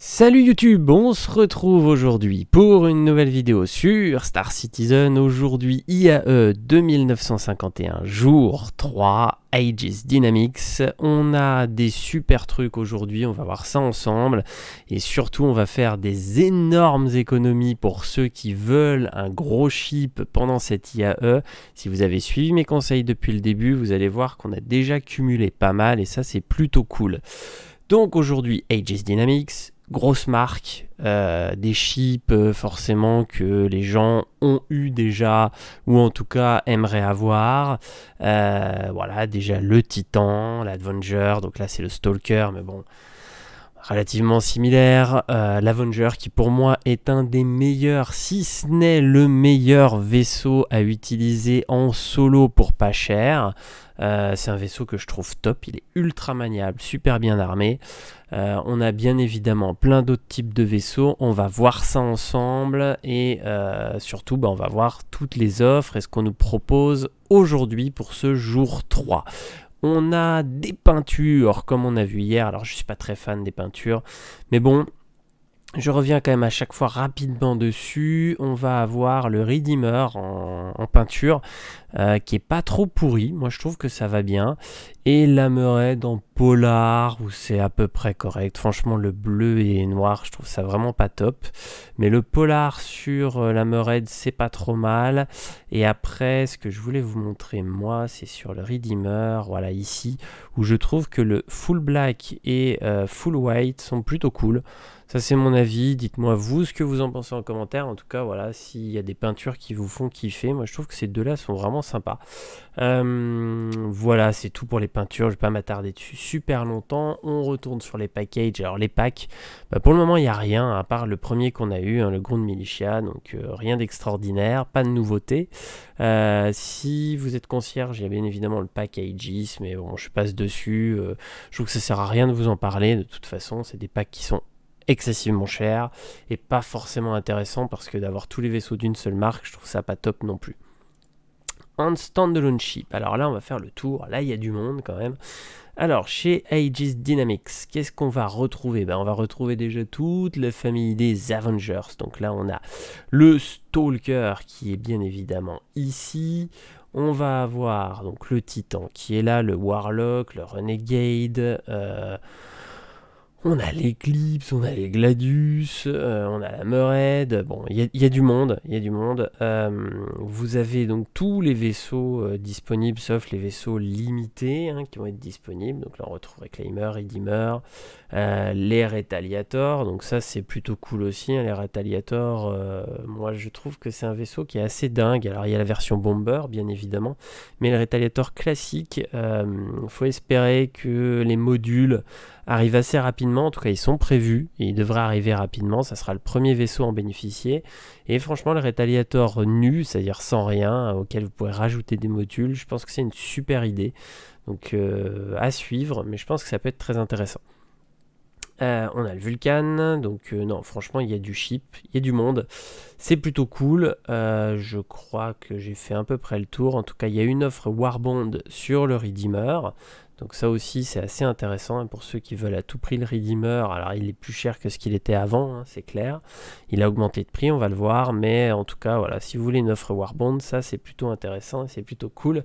Salut YouTube, on se retrouve aujourd'hui pour une nouvelle vidéo sur Star Citizen. Aujourd'hui IAE 2951, jour 3, Aegis Dynamics. On a des super trucs aujourd'hui, on va voir ça ensemble. Et surtout, on va faire des énormes économies pour ceux qui veulent un gros ship pendant cette IAE. Si vous avez suivi mes conseils depuis le début, vous allez voir qu'on a déjà cumulé pas mal et ça c'est plutôt cool. Donc aujourd'hui, Aegis Dynamics. Grosse marque, des chips forcément que les gens ont eu déjà ou en tout cas aimeraient avoir. Voilà, déjà le Titan, l'Avenger, donc là c'est le Stalker, mais bon, relativement similaire. L'Avenger qui pour moi est un des meilleurs, si ce n'est le meilleur vaisseau à utiliser en solo pour pas cher. C'est un vaisseau que je trouve top, il est ultra maniable, super bien armé. On a bien évidemment plein d'autres types de vaisseaux, on va voir ça ensemble et surtout on va voir toutes les offres et ce qu'on nous propose aujourd'hui pour ce jour 3. On a des peintures comme on a vu hier, alors je suis pas très fan des peintures, mais bon, je reviens quand même à chaque fois rapidement dessus. On va avoir le Redeemer en peinture qui est pas trop pourri. Moi je trouve que ça va bien. Et la Meurède en polar où c'est à peu près correct. Franchement le bleu et noir je trouve ça vraiment pas top. Mais le polar sur la Meurède c'est pas trop mal. Et après ce que je voulais vous montrer moi c'est sur le Redeemer. Voilà ici où je trouve que le full black et full white sont plutôt cool. Ça c'est mon avis, dites-moi vous ce que vous en pensez en commentaire. En tout cas voilà, s'il y a des peintures qui vous font kiffer, moi je trouve que ces deux là sont vraiment sympas. Voilà, c'est tout pour les peintures, je vais pas m'attarder dessus super longtemps. On retourne sur les packages. Alors les packs, pour le moment il n'y a rien à part le premier qu'on a eu, hein, le Ground Militia, donc rien d'extraordinaire, pas de nouveauté. Si vous êtes concierge, il y a bien évidemment le pack Aegis, mais bon je passe dessus, je trouve que ça sert à rien de vous en parler, de toute façon c'est des packs qui sont excessivement cher et pas forcément intéressant parce que d'avoir tous les vaisseaux d'une seule marque, je trouve ça pas top non plus. En standalone ship, alors là on va faire le tour, là il y a du monde quand même. Alors chez Aegis Dynamics, qu'est-ce qu'on va retrouver? On va retrouver déjà toute la famille des Avengers. Donc là on a le Stalker qui est bien évidemment ici. On va avoir donc le Titan qui est là, le Warlock, le Renegade, on a l'Eclipse, on a les Gladius, on a la Meurède. Bon, il y a du monde, il y a du monde. Vous avez donc tous les vaisseaux disponibles, sauf les vaisseaux limités hein, qui vont être disponibles. Donc là, on retrouve Reclaimer, Redeemer, les Retaliators. Donc ça, c'est plutôt cool aussi. Hein, les Retaliators, moi, je trouve que c'est un vaisseau qui est assez dingue. Alors, il y a la version Bomber, bien évidemment. Mais le Retaliator classique, faut espérer que les modules arrivent assez rapidement, en tout cas ils sont prévus et ils devraient arriver rapidement, ça sera le premier vaisseau à en bénéficier. Et franchement le Retaliator nu, c'est-à-dire sans rien, auquel vous pourrez rajouter des modules, je pense que c'est une super idée, donc à suivre, mais je pense que ça peut être très intéressant. On a le Vulcan, donc non franchement il y a du ship, il y a du monde, c'est plutôt cool, je crois que j'ai fait à peu près le tour, en tout cas il y a une offre Warbond sur le Redeemer, donc ça aussi c'est assez intéressant hein, pour ceux qui veulent à tout prix le Redeemer. Alors il est plus cher que ce qu'il était avant, hein, c'est clair, il a augmenté de prix, on va le voir, mais en tout cas voilà, si vous voulez une offre Warbond, ça c'est plutôt intéressant, c'est plutôt cool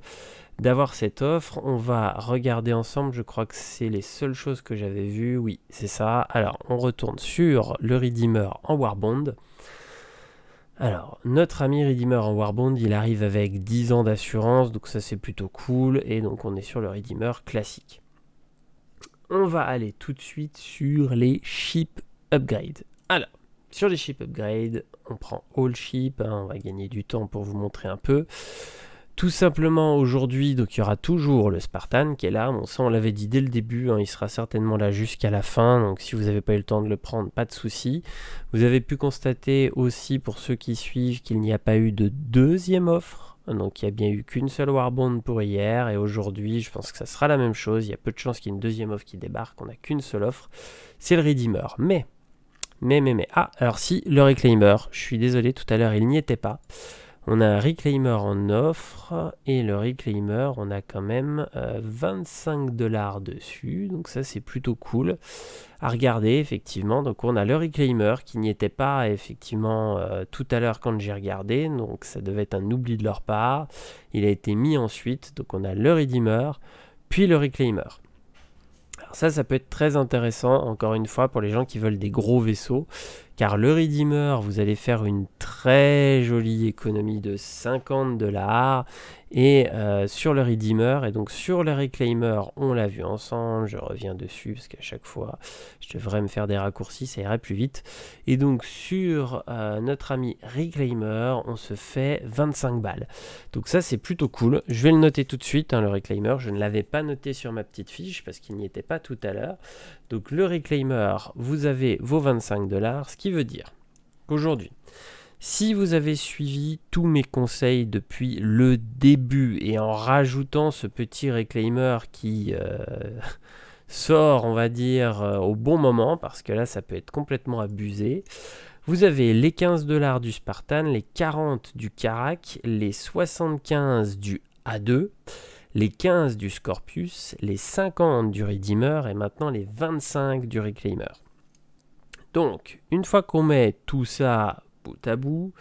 d'avoir cette offre. On va regarder ensemble, je crois que c'est les seules choses que j'avais vues, oui c'est ça. Alors on retourne sur le Redeemer en Warbond. Alors, notre ami Redeemer en Warbond, il arrive avec 10 ans d'assurance, donc ça c'est plutôt cool, et donc on est sur le Redeemer classique. On va aller tout de suite sur les ship upgrade. Alors, sur les ship upgrade, on prend all ship, hein, on va gagner du temps pour vous montrer un peu. Tout simplement aujourd'hui, donc il y aura toujours le Spartan qui est là, bon ça on l'avait dit dès le début, hein, il sera certainement là jusqu'à la fin, donc si vous n'avez pas eu le temps de le prendre, pas de souci. Vous avez pu constater aussi pour ceux qui suivent qu'il n'y a pas eu de deuxième offre, donc il n'y a bien eu qu'une seule Warbond pour hier, et aujourd'hui je pense que ça sera la même chose, il y a peu de chances qu'il y ait une deuxième offre qui débarque, on n'a qu'une seule offre, c'est le Redeemer. Ah alors si, le Reclaimer, je suis désolé tout à l'heure il n'y était pas. On a un reclaimer en offre et le reclaimer, on a quand même 25 $ dessus. Donc ça, c'est plutôt cool à regarder, effectivement. Donc on a le reclaimer qui n'y était pas, effectivement, tout à l'heure quand j'ai regardé. Donc ça devait être un oubli de leur part. Il a été mis ensuite. Donc on a le redeemer, puis le reclaimer. Alors ça peut être très intéressant, encore une fois, pour les gens qui veulent des gros vaisseaux, car le Redeemer, vous allez faire une très jolie économie de 50 $, et sur le Redeemer, et donc sur le Reclaimer, on l'a vu ensemble, je reviens dessus, parce qu'à chaque fois, je devrais me faire des raccourcis, ça irait plus vite, et donc sur notre ami Reclaimer, on se fait 25 balles. Donc ça, c'est plutôt cool. Je vais le noter tout de suite, hein, le Reclaimer. Je ne l'avais pas noté sur ma petite fiche parce qu'il n'y était pas tout à l'heure. Donc le Reclaimer, vous avez vos 25 $, ce qui veut dire qu'aujourd'hui, si vous avez suivi tous mes conseils depuis le début et en rajoutant ce petit Reclaimer qui sort, on va dire, au bon moment, parce que là, ça peut être complètement abusé, vous avez les 15 $ du Spartan, les 40 du Karak, les 75 du A2, les 15 du Scorpius, les 50 du Redeemer et maintenant les 25 du Reclaimer. Donc, une fois qu'on met tout ça bout à bout,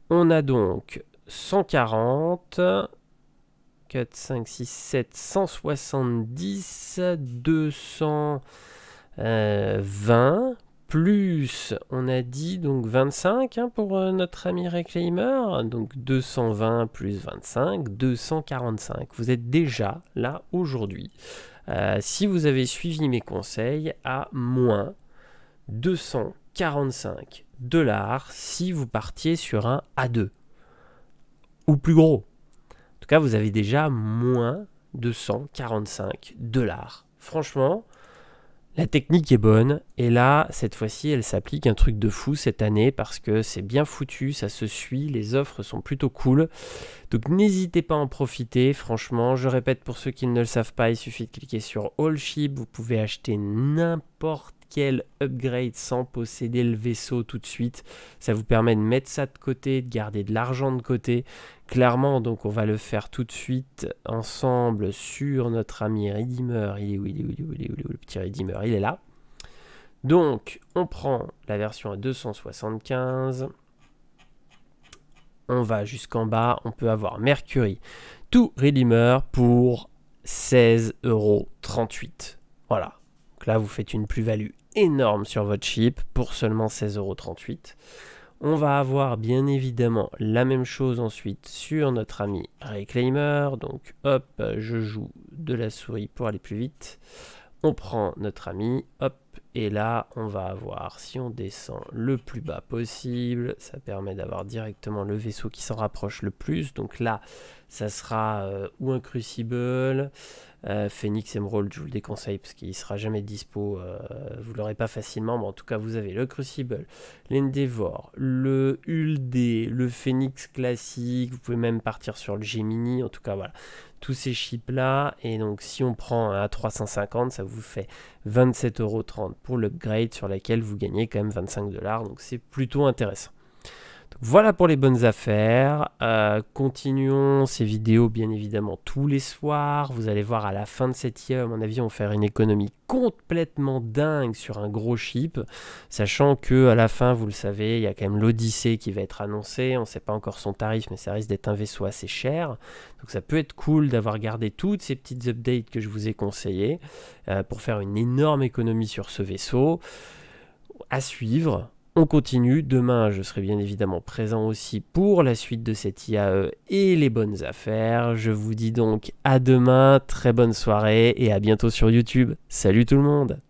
on a donc 140, 4, 5, 6, 7, 170, 220, plus, on a dit donc 25 hein, pour notre ami Reclaimer, donc 220 plus 25, 245. Vous êtes déjà là aujourd'hui, si vous avez suivi mes conseils, à moins 245 $ si vous partiez sur un A2 ou plus gros. En tout cas, vous avez déjà moins 245 $. Franchement, la technique est bonne, et là, cette fois-ci, elle s'applique un truc de fou cette année, parce que c'est bien foutu, ça se suit, les offres sont plutôt cool. Donc n'hésitez pas à en profiter, franchement. Je répète, pour ceux qui ne le savent pas, il suffit de cliquer sur All Ship, vous pouvez acheter n'importe quel upgrade sans posséder le vaisseau tout de suite. Ça vous permet de mettre ça de côté, de garder de l'argent de côté. Clairement, donc on va le faire tout de suite ensemble sur notre ami Redeemer. Il est où le petit Redeemer? Il est là. Donc, on prend la version à 275. On va jusqu'en bas. On peut avoir Mercury to Redeemer pour 16,38 €. Voilà. Donc là, vous faites une plus-value énorme sur votre chip pour seulement 16,38 €. On va avoir bien évidemment la même chose ensuite sur notre ami Reclaimer. Donc hop, je joue de la souris pour aller plus vite. On prend notre ami, hop, et là on va avoir, si on descend le plus bas possible, ça permet d'avoir directement le vaisseau qui s'en rapproche le plus. Donc là, ça sera ou un Crucible, Phoenix Emerald, je vous le déconseille parce qu'il ne sera jamais dispo, vous l'aurez pas facilement, mais en tout cas vous avez le Crucible, l'Endeavor, le Hulde, le Phoenix classique, vous pouvez même partir sur le Gemini, en tout cas voilà, tous ces chips là. Et donc si on prend un A350, ça vous fait 27,30 € pour l'upgrade, sur laquelle vous gagnez quand même 25 $, donc c'est plutôt intéressant. Donc voilà pour les bonnes affaires. Continuons ces vidéos bien évidemment tous les soirs. Vous allez voir à la fin de cette IA, à mon avis, on va faire une économie complètement dingue sur un gros chip, sachant que à la fin, vous le savez, il y a quand même l'Odyssée qui va être annoncée. On ne sait pas encore son tarif, mais ça risque d'être un vaisseau assez cher. Donc ça peut être cool d'avoir gardé toutes ces petites updates que je vous ai conseillées pour faire une énorme économie sur ce vaisseau. À suivre. On continue, demain je serai bien évidemment présent aussi pour la suite de cette IAE et les bonnes affaires. Je vous dis donc à demain, très bonne soirée et à bientôt sur YouTube. Salut tout le monde!